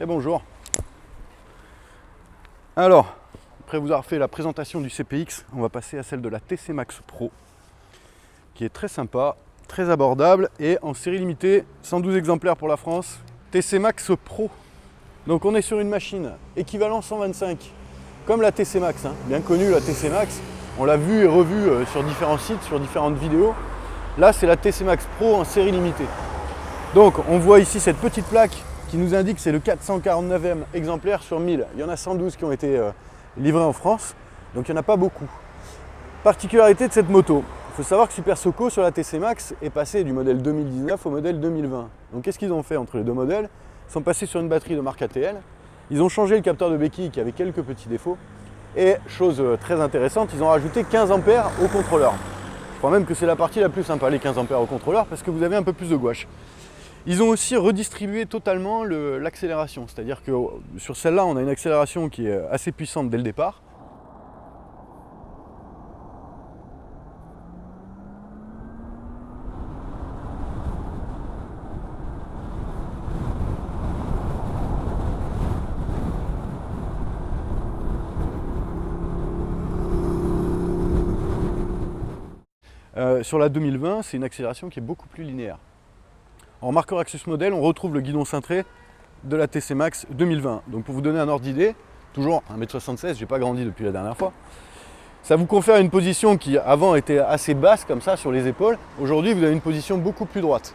Et bonjour. Alors, après vous avoir fait la présentation du CPX, on va passer à celle de la TC Max Pro, qui est très sympa, très abordable et en série limitée, 112 exemplaires pour la France. TC Max Pro. Donc on est sur une machine équivalent 125, comme la TC Max, bien connue la TC Max. On l'a vu et revu sur différents sites, sur différentes vidéos. Là, c'est la TC Max Pro en série limitée. Donc on voit ici cette petite plaque qui nous indique que c'est le 449e exemplaire sur 1000. Il y en a 112 qui ont été livrés en France, donc il n'y en a pas beaucoup. Particularité de cette moto, il faut savoir que Super Soco sur la TC Max est passé du modèle 2019 au modèle 2020. Donc qu'est-ce qu'ils ont fait entre les deux modèles? Ils sont passés sur une batterie de marque ATL, ils ont changé le capteur de béquille qui avait quelques petits défauts, et chose très intéressante, ils ont rajouté 15 ampères au contrôleur. Je crois même que c'est la partie la plus sympa, les 15 ampères au contrôleur, parce que vous avez un peu plus de gouache. Ils ont aussi redistribué totalement l'accélération, c'est-à-dire que sur celle-là, on a une accélération qui est assez puissante dès le départ. Sur la 2020, c'est une accélération qui est beaucoup plus linéaire. En marqueur Axus modèle, on retrouve le guidon cintré de la TC Max 2020. Donc pour vous donner un ordre d'idée, toujours 1m76, j'ai pas grandi depuis la dernière fois, ça vous confère une position qui avant était assez basse comme ça sur les épaules. Aujourd'hui, vous avez une position beaucoup plus droite.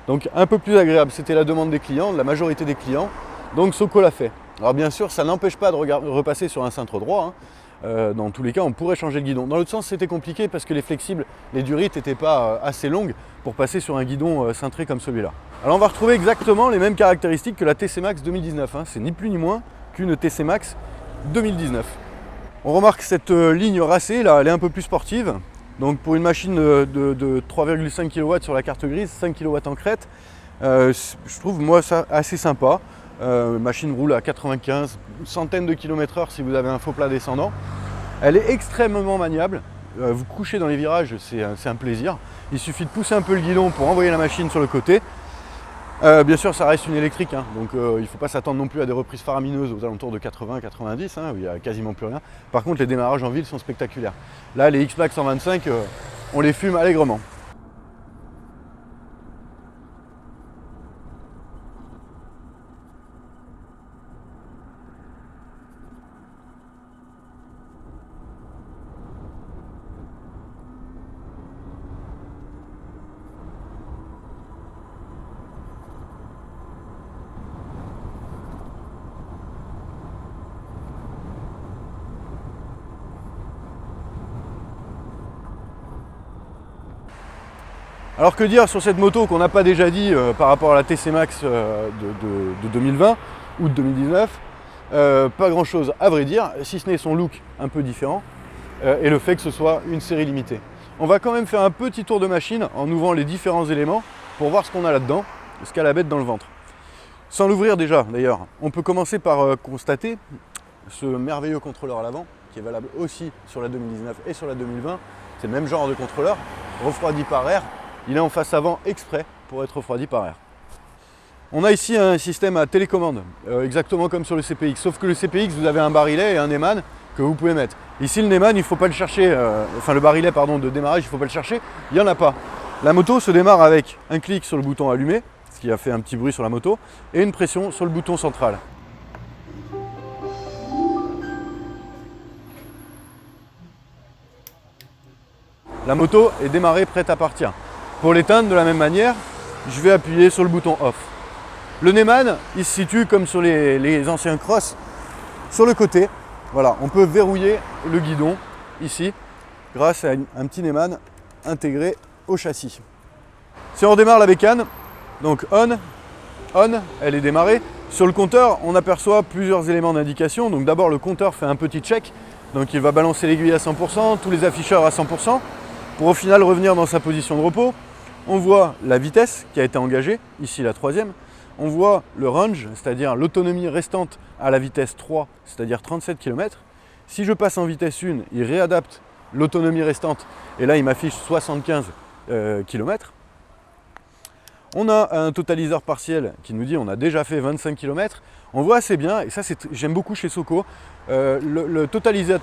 Donc un peu plus agréable, c'était la demande des clients, de la majorité des clients. Donc Soco l'a fait. Alors bien sûr, ça n'empêche pas de repasser sur un cintre droit. Dans tous les cas, on pourrait changer le guidon. Dans l'autre sens, c'était compliqué parce que les flexibles, les durites n'étaient pas assez longues pour passer sur un guidon cintré comme celui-là. Alors on va retrouver exactement les mêmes caractéristiques que la TC Max 2019. C'est ni plus ni moins qu'une TC Max 2019. On remarque cette ligne racée, là, elle est un peu plus sportive. Donc pour une machine de 3,5 kW sur la carte grise, 5 kW en crête, je trouve moi ça assez sympa. Machine roule à 95, une centaine de km/h si vous avez un faux plat descendant. Elle est extrêmement maniable. Vous couchez dans les virages, c'est un plaisir. Il suffit de pousser un peu le guidon pour envoyer la machine sur le côté. Bien sûr, ça reste une électrique, donc il ne faut pas s'attendre non plus à des reprises faramineuses aux alentours de 80-90, où il n'y a quasiment plus rien. Par contre, les démarrages en ville sont spectaculaires. Là, les X-Max 125, on les fume allègrement. Alors que dire sur cette moto qu'on n'a pas déjà dit par rapport à la TC Max de 2020 ou de 2019? Pas grand chose à vrai dire, si ce n'est son look un peu différent et le fait que ce soit une série limitée. On va quand même faire un petit tour de machine en ouvrant les différents éléments pour voir ce qu'on a là-dedans, ce qu'elle a bête dans le ventre. Sans l'ouvrir déjà d'ailleurs, on peut commencer par constater ce merveilleux contrôleur à l'avant qui est valable aussi sur la 2019 et sur la 2020. C'est le même genre de contrôleur, refroidi par air. Il est en face avant exprès pour être refroidi par air. On a ici un système à télécommande, exactement comme sur le CPX, sauf que le CPX, vous avez un barillet et un Neyman que vous pouvez mettre. Ici, le Neyman, il ne faut pas le chercher, enfin le barillet pardon, de démarrage, il ne faut pas le chercher, il n'y en a pas. La moto se démarre avec un clic sur le bouton allumé, ce qui a fait un petit bruit sur la moto, et une pression sur le bouton central. La moto est démarrée, prête à partir. Pour l'éteindre de la même manière, je vais appuyer sur le bouton off. Le Neyman, il se situe comme sur les anciens Cross, sur le côté. Voilà, on peut verrouiller le guidon ici grâce à un petit Neyman intégré au châssis. Si on redémarre la bécane, donc on, elle est démarrée. Sur le compteur, on aperçoit plusieurs éléments d'indication. Donc d'abord, le compteur fait un petit check, donc il va balancer l'aiguille à 100%, tous les afficheurs à 100%, pour au final revenir dans sa position de repos. On voit la vitesse qui a été engagée, ici la 3e. On voit le range, c'est-à-dire l'autonomie restante à la vitesse 3, c'est-à-dire 37 km. Si je passe en vitesse 1, il réadapte l'autonomie restante et là il m'affiche 75 km. On a un totaliseur partiel qui nous dit on a déjà fait 25 km. On voit assez bien, et ça j'aime beaucoup chez Soco, le totaliseur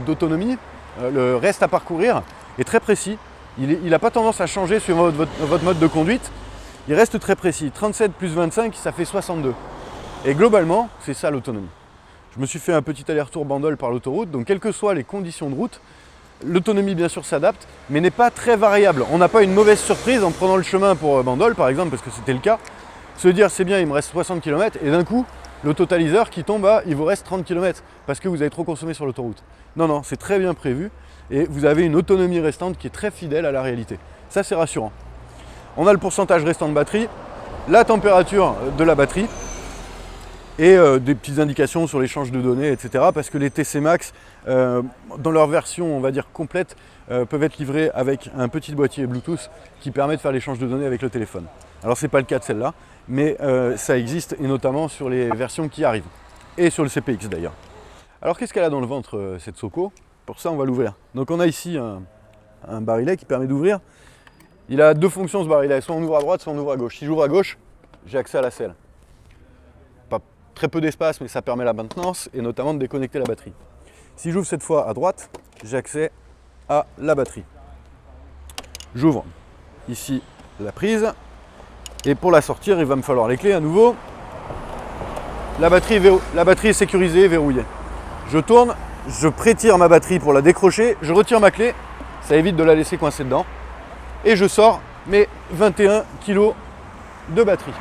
d'autonomie, le reste à parcourir est très précis. Il n'a pas tendance à changer suivant votre mode de conduite. Il reste très précis. 37 plus 25, ça fait 62. Et globalement, c'est ça l'autonomie. Je me suis fait un petit aller-retour Bandol par l'autoroute, donc quelles que soient les conditions de route, l'autonomie bien sûr s'adapte, mais n'est pas très variable. On n'a pas une mauvaise surprise en prenant le chemin pour Bandol par exemple, parce que c'était le cas. Se dire c'est bien, il me reste 60 km, et d'un coup, le totaliseur qui tombe à il vous reste 30 km, parce que vous avez trop consommé sur l'autoroute. Non, non, c'est très bien prévu, et vous avez une autonomie restante qui est très fidèle à la réalité. Ça c'est rassurant. On a le pourcentage restant de batterie, la température de la batterie, et des petites indications sur l'échange de données, etc. Parce que les TC Max, dans leur version, on va dire complète, peuvent être livrés avec un petit boîtier Bluetooth qui permet de faire l'échange de données avec le téléphone. Alors c'est pas le cas de celle-là, mais ça existe, et notamment sur les versions qui arrivent, et sur le CPX d'ailleurs. Alors qu'est-ce qu'elle a dans le ventre, cette Soco? Pour ça, on va l'ouvrir. Donc on a ici un barillet qui permet d'ouvrir. Il a deux fonctions ce barillet, soit on ouvre à droite, soit on ouvre à gauche. Si j'ouvre à gauche, j'ai accès à la selle. Très peu d'espace, mais ça permet la maintenance et notamment de déconnecter la batterie. Si j'ouvre cette fois à droite, j'ai accès à la batterie. J'ouvre ici la prise et pour la sortir, il va me falloir les clés à nouveau. La batterie est sécurisée et verrouillée. Je tourne, je prétire ma batterie pour la décrocher, je retire ma clé, ça évite de la laisser coincée dedans et je sors mes 21 kg de batterie.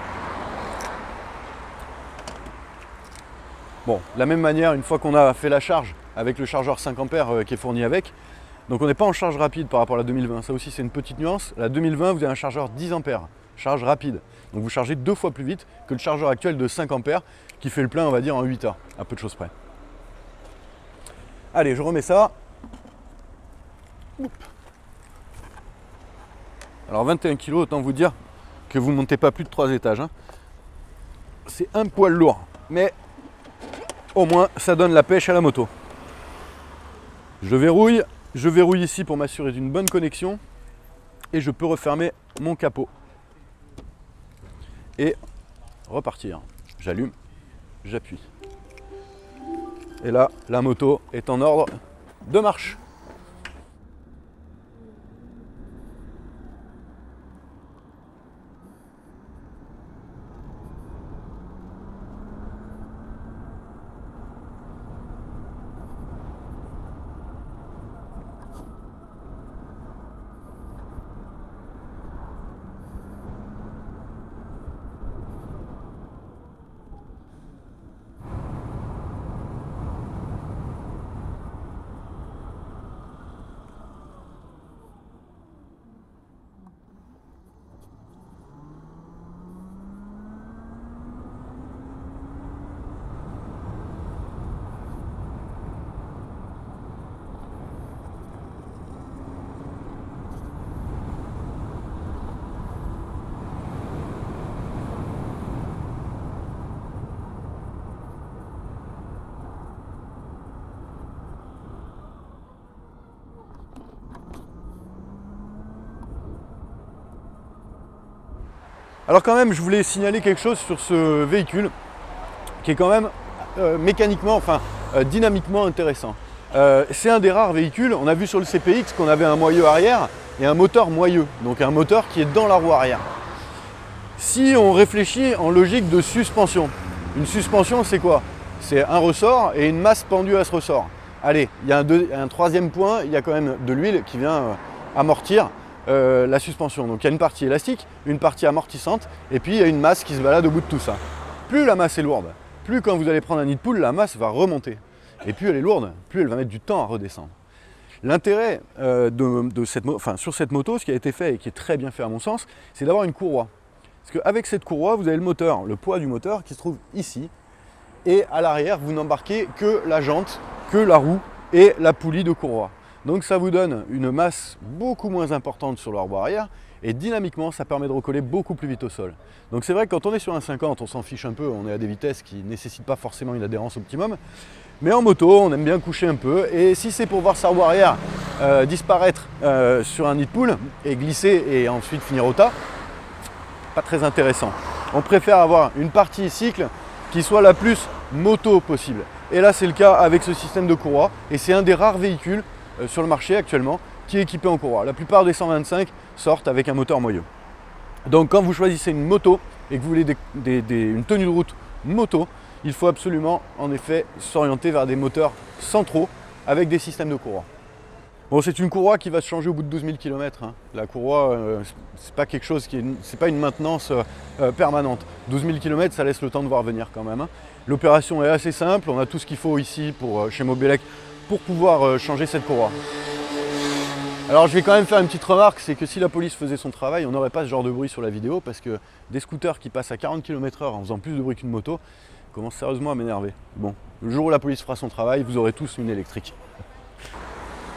Bon, de la même manière, une fois qu'on a fait la charge avec le chargeur 5 A qui est fourni avec, donc on n'est pas en charge rapide par rapport à la 2020, ça aussi c'est une petite nuance. La 2020, vous avez un chargeur 10 A, charge rapide. Donc vous chargez 2 fois plus vite que le chargeur actuel de 5 A qui fait le plein, on va dire, en 8 heures, à peu de choses près. Allez, je remets ça. Alors 21 kg, autant vous dire que vous ne montez pas plus de 3 étages. Hein. C'est un poil lourd, mais au moins ça donne la pêche à la moto. Je verrouille ici pour m'assurer d'une bonne connexion et je peux refermer mon capot et repartir. J'allume, j'appuie. Et là, la moto est en ordre de marche. Alors quand même, je voulais signaler quelque chose sur ce véhicule qui est quand même mécaniquement, enfin dynamiquement intéressant. C'est un des rares véhicules, on a vu sur le CPX qu'on avait un moyeu arrière et un moteur moyeu, donc un moteur qui est dans la roue arrière. Si on réfléchit en logique de suspension, une suspension c'est quoi? C'est un ressort et une masse pendue à ce ressort. Allez, il y a un troisième point, il y a quand même de l'huile qui vient amortir la suspension. Donc il y a une partie élastique, une partie amortissante, et puis il y a une masse qui se balade au bout de tout ça. Plus la masse est lourde, plus quand vous allez prendre un nid de poule, la masse va remonter. Et plus elle est lourde, plus elle va mettre du temps à redescendre. L'intérêt sur cette moto, ce qui a été fait et qui est très bien fait à mon sens, c'est d'avoir une courroie. Parce qu'avec cette courroie, vous avez le moteur, le poids du moteur qui se trouve ici, et à l'arrière, vous n'embarquez que la jante, que la roue et la poulie de courroie. Donc ça vous donne une masse beaucoup moins importante sur le hors-bord arrière et dynamiquement ça permet de recoller beaucoup plus vite au sol. Donc c'est vrai que quand on est sur un 50, on s'en fiche un peu, on est à des vitesses qui ne nécessitent pas forcément une adhérence optimum. Mais en moto, on aime bien coucher un peu et si c'est pour voir sa roue arrière disparaître sur un nid de poule et glisser et ensuite finir au tas, pas très intéressant. On préfère avoir une partie cycle qui soit la plus moto possible. Et là c'est le cas avec ce système de courroie et c'est un des rares véhicules sur le marché actuellement qui est équipé en courroie. La plupart des 125 sortent avec un moteur moyeu. Donc quand vous choisissez une moto et que vous voulez une tenue de route moto, il faut absolument en effet s'orienter vers des moteurs centraux avec des systèmes de courroie. Bon, c'est une courroie qui va se changer au bout de 12 000 km. La courroie, c'est pas quelque chose c'est pas une maintenance permanente. 12 000 km, ça laisse le temps de voir venir quand même. L'opération est assez simple, on a tout ce qu'il faut ici chez Mobilec pour pouvoir changer cette courroie. Alors je vais quand même faire une petite remarque, c'est que si la police faisait son travail, on n'aurait pas ce genre de bruit sur la vidéo parce que des scooters qui passent à 40 km/h en faisant plus de bruit qu'une moto commencent sérieusement à m'énerver. Bon, le jour où la police fera son travail, vous aurez tous une électrique.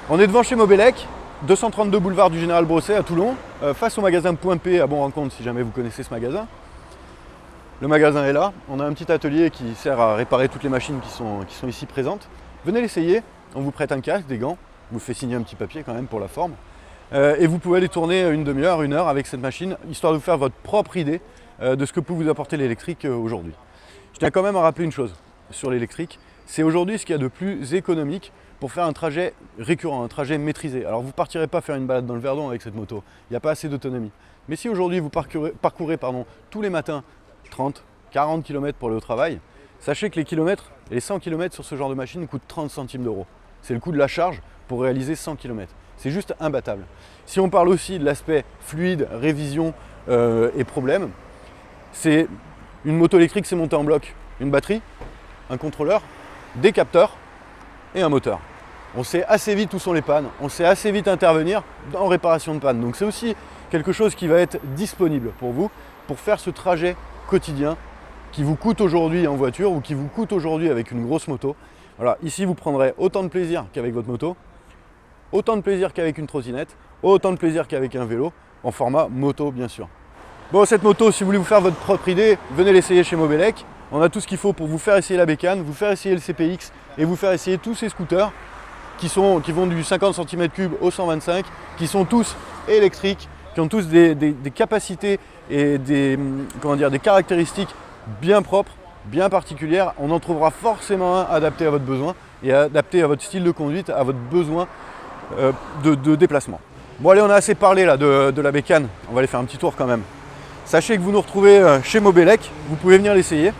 On est devant chez Mobilec, 232 boulevard du Général Brosset à Toulon, face au magasin Point P à Bon-Rencontre si jamais vous connaissez ce magasin. Le magasin est là, on a un petit atelier qui sert à réparer toutes les machines qui sont ici présentes. Venez l'essayer, on vous prête un casque, des gants, on vous fait signer un petit papier quand même pour la forme. Et vous pouvez aller tourner une demi-heure, une heure avec cette machine, histoire de vous faire votre propre idée de ce que peut vous apporter l'électrique aujourd'hui. Je tiens quand même à rappeler une chose sur l'électrique, c'est aujourd'hui ce qu'il y a de plus économique pour faire un trajet récurrent, un trajet maîtrisé. Alors vous ne partirez pas faire une balade dans le Verdon avec cette moto, il n'y a pas assez d'autonomie. Mais si aujourd'hui vous parcourez tous les matins 30, 40 km pour aller au travail, sachez que les kilomètres et les 100 km sur ce genre de machine coûtent 30 centimes d'euros. C'est le coût de la charge pour réaliser 100 km. C'est juste imbattable. Si on parle aussi de l'aspect fluide, révision et problème, c'est une moto électrique, c'est monté en bloc. Une batterie, un contrôleur, des capteurs et un moteur. On sait assez vite où sont les pannes, on sait assez vite intervenir en réparation de panne. Donc c'est aussi quelque chose qui va être disponible pour vous pour faire ce trajet quotidien qui vous coûte aujourd'hui en voiture ou qui vous coûte aujourd'hui avec une grosse moto. Voilà, ici vous prendrez autant de plaisir qu'avec votre moto, autant de plaisir qu'avec une trottinette, autant de plaisir qu'avec un vélo, en format moto bien sûr. Bon, cette moto, si vous voulez vous faire votre propre idée, venez l'essayer chez Mobilec. On a tout ce qu'il faut pour vous faire essayer la bécane, vous faire essayer le CPX et vous faire essayer tous ces scooters qui vont du 50 cm3 au 125, qui sont tous électriques, qui ont tous des capacités et des caractéristiques bien propres, bien particulières. On en trouvera forcément un adapté à votre besoin et adapté à votre style de conduite, à votre besoin de déplacement. Bon allez, on a assez parlé là de la bécane, on va aller faire un petit tour quand même. Sachez que vous nous retrouvez chez Mobilec, vous pouvez venir l'essayer.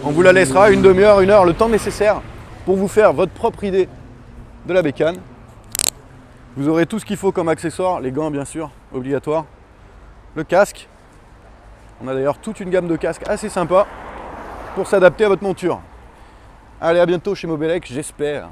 On vous la laissera une demi-heure, une heure, le temps nécessaire pour vous faire votre propre idée de la bécane. Vous aurez tout ce qu'il faut comme accessoire, les gants bien sûr, obligatoires, le casque. On a d'ailleurs toute une gamme de casques assez sympa pour s'adapter à votre monture. Allez, à bientôt chez Mobilec, j'espère.